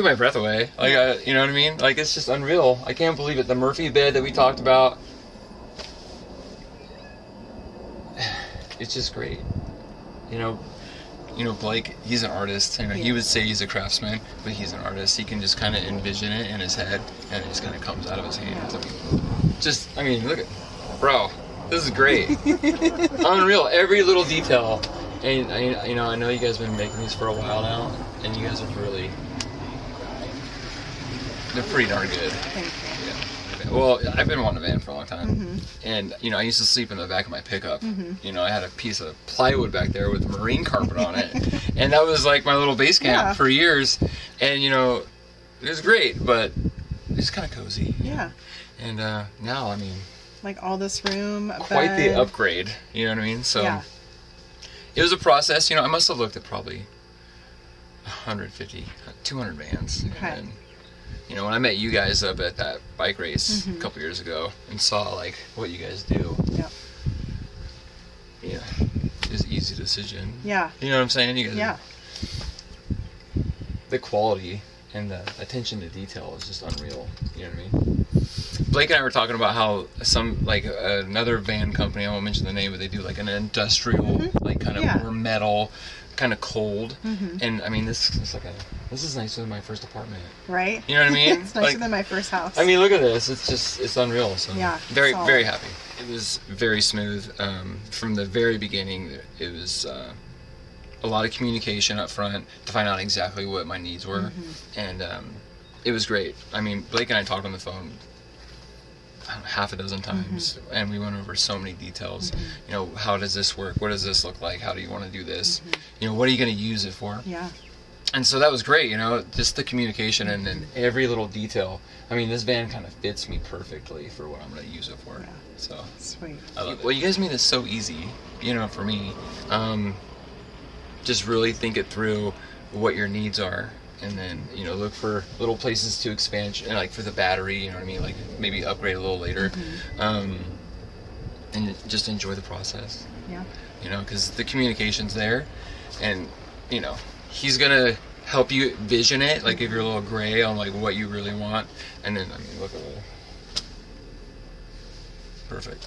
took my breath away. Like, you know what I mean? Like, it's just unreal. I can't believe it. The Murphy bed that we talked about. It's just great. You know, Blake, he's an artist. You know, he would say he's a craftsman, but he's an artist. He can just kind of envision it in his head, and it just kind of comes out of his hands. I mean, look at, bro, this is great. Unreal. Every little detail. And I know you guys have been making these for a while now, and you guys have really, they're pretty darn good. Thank you. Yeah. Well, I've been wanting a van for a long time, and I used to sleep in the back of my pickup. I had a piece of plywood back there with marine carpet on it, and that was like my little base camp for years. And it was great, but it's kind of cozy. Yeah. And now, I mean, like all this room, quite the upgrade. You know what I mean? So it was a process. I must have looked at probably 150, 200 vans. Okay. And then, when I met you guys up at that bike race a couple years ago and saw like what you guys do. Yep. Yeah. It was an easy decision. Yeah. You know what I'm saying? You guys. Yeah. The quality and the attention to detail is just unreal. You know what I mean? Blake and I were talking about how another van company, I won't mention the name, but they do like an industrial, like kind of more metal, kind of cold. And I mean, this is nicer than my first apartment. Right? You know what I mean? It's nicer than my first house. I mean, look at this. It's unreal. So very, solid. very happy. It was very smooth. From the very beginning, it was a lot of communication up front to find out exactly what my needs were. And it was great. I mean, Blake and I talked on the phone half a dozen times, and we went over so many details. How does this work? What does this look like? How do you want to do this? What are you going to use it for? Yeah. And so that was great, just the communication and then every little detail. I mean, this van kind of fits me perfectly for what I'm going to use it for. Yeah. So Sweet. I love it. Well, you guys made this so easy, for me. Just really think it through what your needs are. And then, look for little places to expand, and like for the battery, you know what I mean? Like maybe upgrade a little later. And just enjoy the process. Yeah. Because the communication's there, and, he's going to help you vision it, like if you're a little gray on like what you really want. And then, I mean, look at it. Perfect.